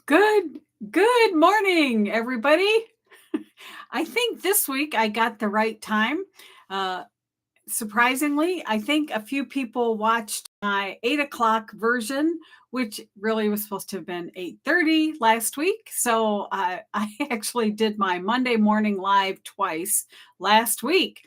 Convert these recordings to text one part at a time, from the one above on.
Good morning, everybody. I think this week I got the right time. Uh, Surprisingly, I think a few people watched my 8 o'clock version, which really was supposed to have been 8:30 last week. So I actually did my Monday morning live twice last week.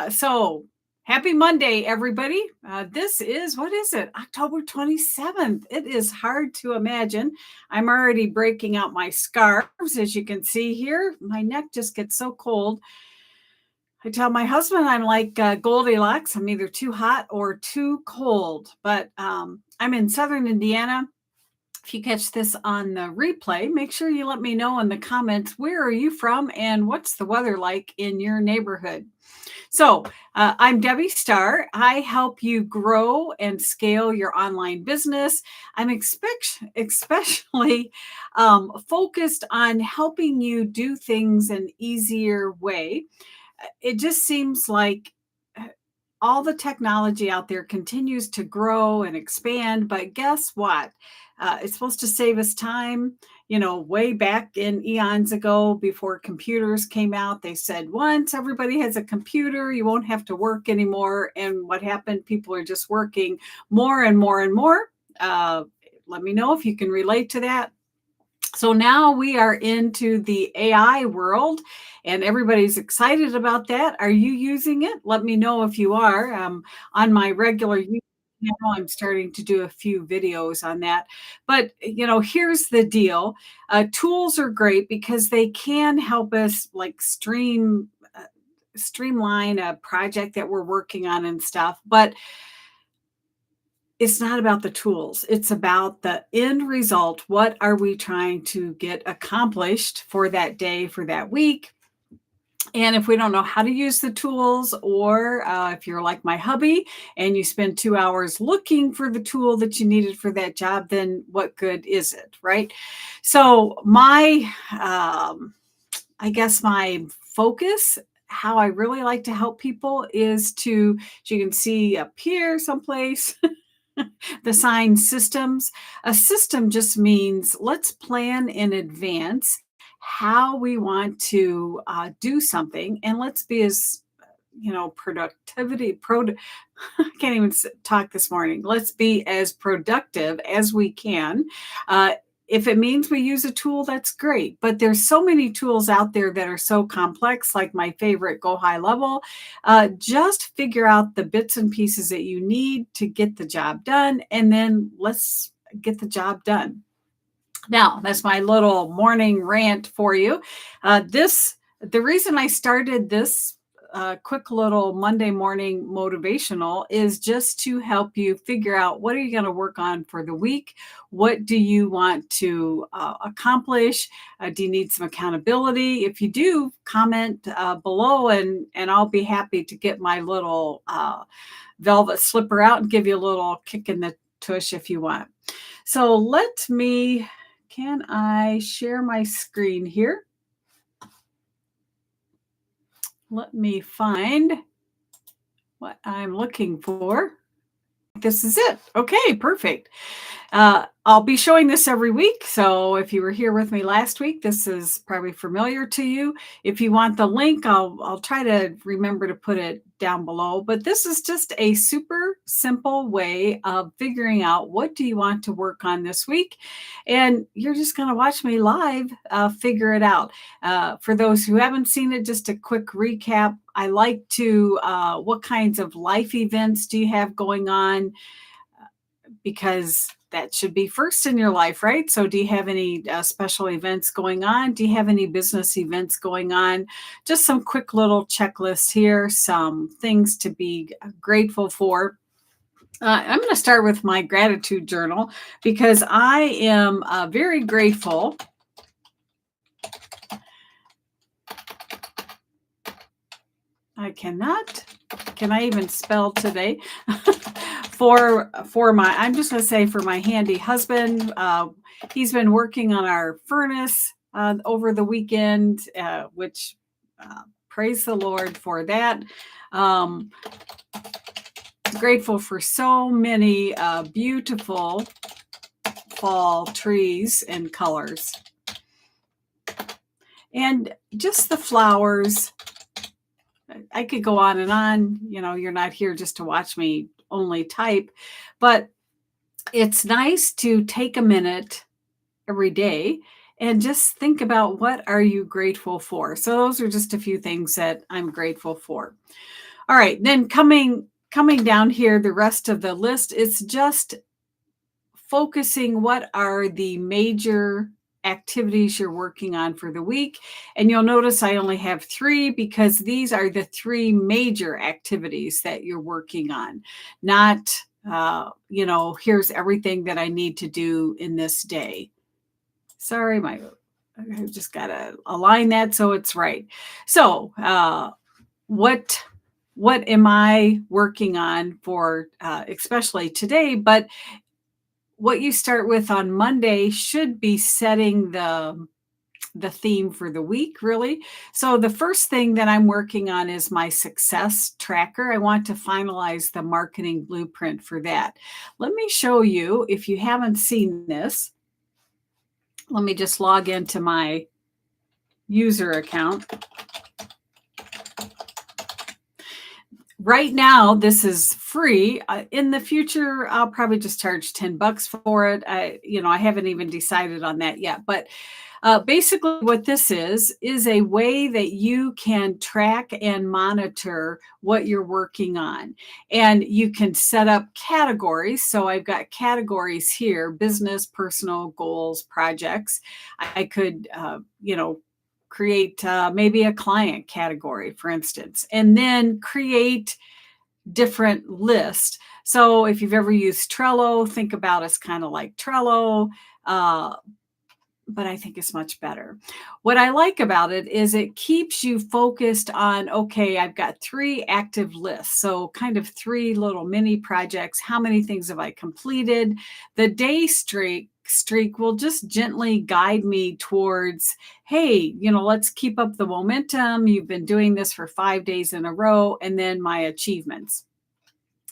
So happy Monday, everybody. This is, what is it? October 27th. It is hard to imagine. I'm already breaking out my scarves, as you can see here. My neck just gets so cold. I tell my husband I'm like Goldilocks. I'm either too hot or too cold. But I'm in southern Indiana. If you catch this on the replay, make sure you let me know in the comments, where are you from and what's the weather like in your neighborhood? So I'm Debbie Starr. I help you grow and scale your online business. I'm especially focused on helping you do things an easier way. It just seems like all the technology out there continues to grow and expand, but guess what? It's supposed to save us time. You know, way back in eons ago, before computers came out, they said once everybody has a computer, you won't have to work anymore. And what happened? People are just working more and more and more. Uh, Let me know if you can relate to that. So now we are into the AI world and everybody's excited about that. Are you using it? Let me know if you are. On my regular YouTube channel, I'm starting to do a few videos on that. But, here's the deal. Tools are great because they can help us like streamline a project that we're working on and stuff. But it's not about the tools. It's about the end result. What are we trying to get accomplished for that day, for that week? And if we don't know how to use the tools, or if you're like my hubby and you spend 2 hours looking for the tool that you needed for that job, then what good is it, right? So I guess my focus, how I really like to help people is to, as you can see up here someplace, the sign systems. A system just means let's plan in advance how we want to do something, and let's be as productivity pro I can't even talk this morning. Let's be as productive as we can. uh, if it means we use a tool, that's great, but there's so many tools out there that are so complex, like my favorite, Go High Level. Just figure out the bits and pieces that you need to get the job done, and then let's get the job done. Now, that's my little morning rant for you. The reason I started this quick little Monday morning motivational is just to help you figure out, what are you going to work on for the week? What do you want to accomplish? Do you need some accountability? If you do, comment below, and I'll be happy to get my little velvet slipper out and give you a little kick in the tush if you want. So can I share my screen here? Let me find what I'm looking for. This is it. Okay, perfect. I'll be showing this every week. So if you were here with me last week, this is probably familiar to you. If you want the link, I'll try to remember to put it down below. But this is just a super simple way of figuring out, what do you want to work on this week? And you're just going to watch me live figure it out. For those who haven't seen it, just a quick recap. I like to, what kinds of life events do you have going on? Because that should be first in your life, right? So do you have any special events going on? Do you have any business events going on? Just some quick little checklists here, some things to be grateful for. I'm going to start with my gratitude journal, because I am very grateful. Can I even spell today? for I'm just going to say, for my handy husband. He's been working on our furnace over the weekend, which praise the Lord for that. Grateful for so many beautiful fall trees and colors. And just the flowers. I could go on and on. You're not here just to watch me only type, but it's nice to take a minute every day and just think about what are you grateful for. So those are just a few things that I'm grateful for. All right, then coming down here, the rest of the list is just focusing what are the major activities you're working on for the week. And you'll notice I only have 3 because these are the 3 major activities that you're working on, not, here's everything that I need to do in this day. Sorry, I just got to align that so it's right. So, what am I working on for, especially today? But what you start with on Monday should be setting the theme for the week, really. So the first thing that I'm working on is my success tracker. I want to finalize the marketing blueprint for that. Let me show you, if you haven't seen this. Let me just log into my user account. Right now, this is free. In the future, I'll probably just charge $10 for it. I haven't even decided on that yet. But basically, what this is a way that you can track and monitor what you're working on. And you can set up categories. So I've got categories here: business, personal, goals, projects. I could, create maybe a client category, for instance, and then create different lists. So if you've ever used Trello, think about us kind of like Trello, uh, but I think it's much better. What I like about it is it keeps you focused on, okay, I've got 3 active lists. So kind of 3 little mini projects. How many things have I completed? The day streak will just gently guide me towards, hey, let's keep up the momentum. You've been doing this for 5 days in a row, and then my achievements.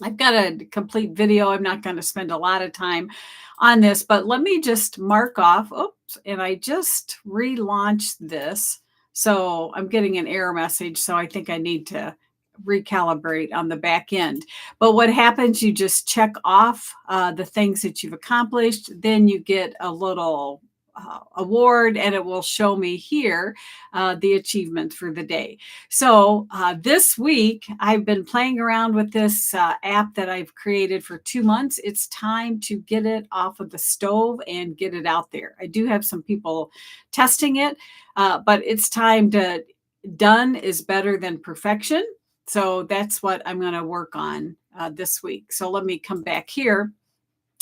I've got a complete video. I'm not going to spend a lot of time on this, but let me just mark off. Oops, and I just relaunched this. So I'm getting an error message. So I think I need to recalibrate on the back end. But what happens, you just check off the things that you've accomplished. Then you get a little award, and it will show me here the achievement for the day. So this week, I've been playing around with this app that I've created for 2 months. It's time to get it off of the stove and get it out there. I do have some people testing it, but it's time to, done is better than perfection. So that's what I'm going to work on this week. So let me come back here.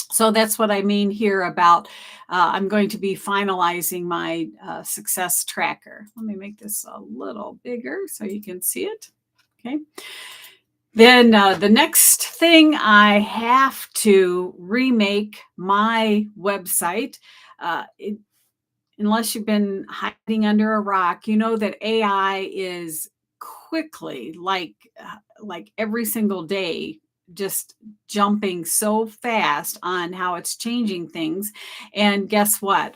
So that's what I mean here about I'm going to be finalizing my success tracker. Let me make this a little bigger so you can see it. Okay. Then the next thing, I have to remake my website. Unless you've been hiding under a rock, you know that AI is quickly, like every single day, just jumping so fast on how it's changing things. And guess what?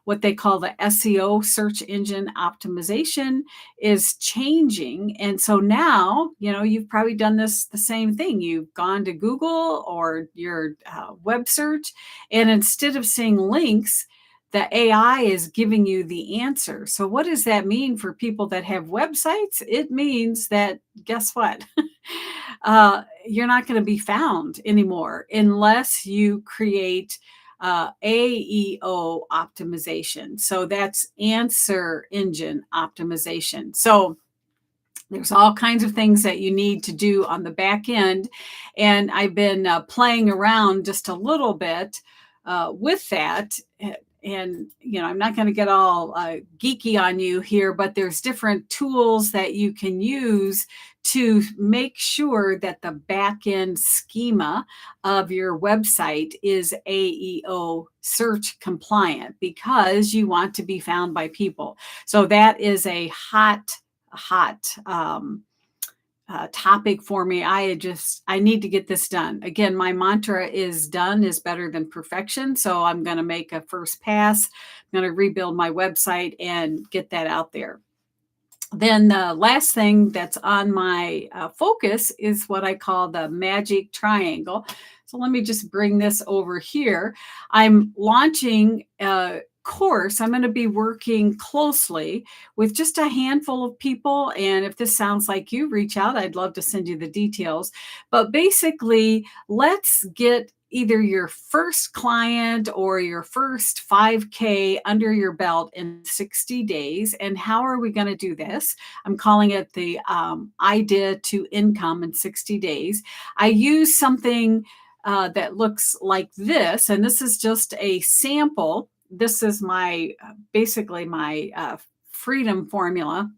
What they call the SEO, search engine optimization, is changing. And so now, you've probably done the same thing. You've gone to Google or your web search, and instead of seeing links, the AI is giving you the answer. So what does that mean for people that have websites? It means that, guess what? You're not going to be found anymore unless you create AEO optimization. So that's answer engine optimization. So there's all kinds of things that you need to do on the back end. And I've been playing around just a little bit with that. And, I'm not going to get all geeky on you here, but there's different tools that you can use to make sure that the back end schema of your website is AEO search compliant, because you want to be found by people. So that is a hot topic for me. I need to get this done. Again, my mantra is done is better than perfection. So I'm going to make a first pass. I'm going to rebuild my website and get that out there. Then the last thing that's on my focus is what I call the magic triangle. So let me just bring this over here. I'm launching a course. I'm going to be working closely with just a handful of people. And if this sounds like you, reach out. I'd love to send you the details. But basically, let's get either your first client or your first 5K under your belt in 60 days. And how are we going to do this? I'm calling it the idea to income in 60 days. I use something that looks like this, and this is just a sample. This is my basically my freedom formula.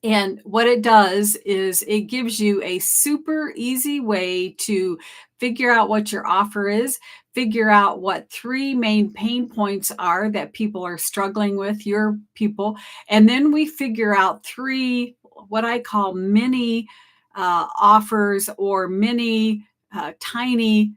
And what it does is it gives you a super easy way to figure out what your offer is, figure out what three main pain points are that people are struggling with, your people. And then we figure out three, what I call mini offers or mini tiny.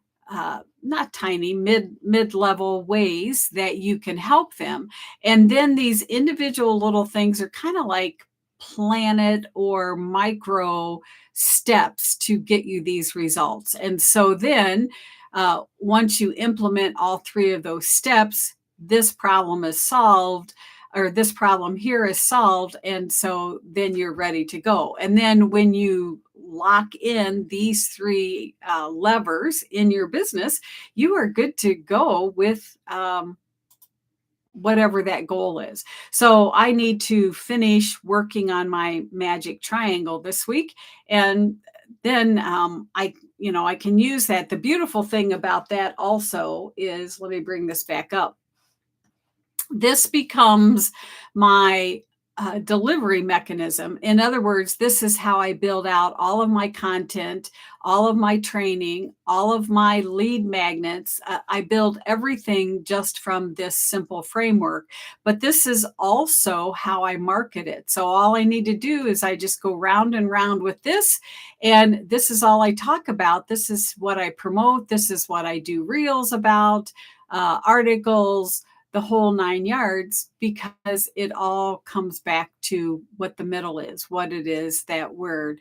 Not tiny, mid level ways that you can help them. And then these individual little things are kind of like planet or micro steps to get you these results. And so then, once you implement all three of those steps, this problem is solved, or this problem here is solved. And so then you're ready to go. And then when you lock in these three levers in your business, you are good to go with whatever that goal is. So I need to finish working on my magic triangle this week. And then I can use that. The beautiful thing about that also is, let me bring this back up. This becomes my delivery mechanism. In other words, this is how I build out all of my content, all of my training, all of my lead magnets. I build everything just from this simple framework. But this is also how I market it. So all I need to do is I just go round and round with this. And this is all I talk about. This is what I promote. This is what I do reels about, articles, the whole 9 yards, because it all comes back to what the middle is, what it is that we're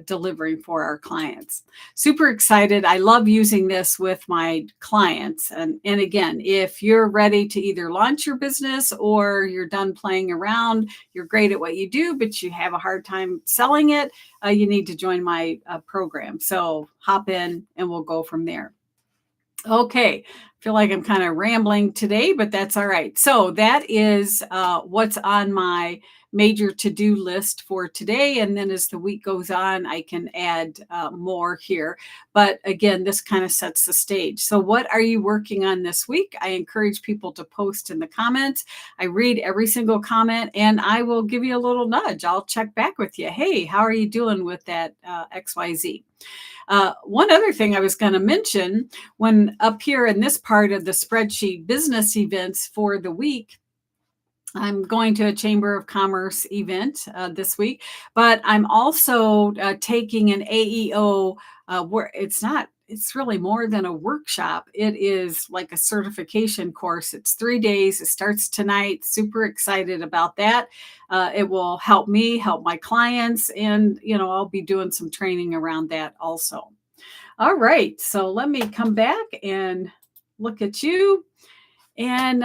delivering for our clients. Super excited. I love using this with my clients. And again, if you're ready to either launch your business or you're done playing around, you're great at what you do, but you have a hard time selling it, you need to join my program. So hop in and we'll go from there. Okay, I feel like I'm kind of rambling today, but that's all right. So that is what's on my major to-do list for today. And then as the week goes on, I can add more here. But again, this kind of sets the stage. So what are you working on this week? I encourage people to post in the comments. I read every single comment and I will give you a little nudge. I'll check back with you. Hey, how are you doing with that XYZ? One other thing I was going to mention, when up here in this part of the spreadsheet, business events for the week, I'm going to a Chamber of Commerce event this week, but I'm also taking an AEO where it's really more than a workshop. It is like a certification course. It's 3 days. It starts tonight. Super excited about that. It will help me, help my clients, and, I'll be doing some training around that also. All right. So let me come back and look at you and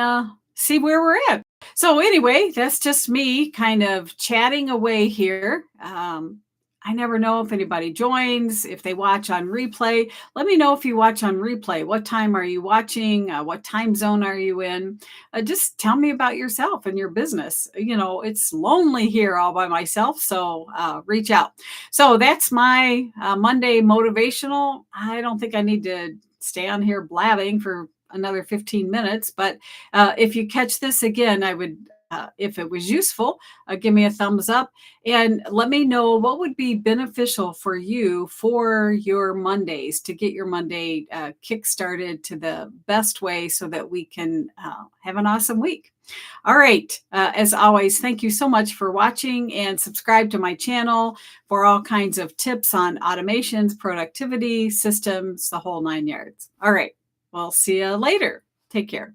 see where we're at. So anyway, that's just me kind of chatting away here. I never know if anybody joins, if they watch on replay. Let me know if you watch on replay. What time are you watching? What time zone are you in? Just tell me about yourself and your business. It's lonely here all by myself, so reach out. So that's my Monday motivational. I don't think I need to stay on here blabbing for another 15 minutes. But if you catch this again, I would, if it was useful, give me a thumbs up and let me know what would be beneficial for you for your Mondays to get your Monday kick-started to the best way so that we can have an awesome week. All right. As always, thank you so much for watching and subscribe to my channel for all kinds of tips on automations, productivity, systems, the whole nine yards. All right. We'll see you later. Take care.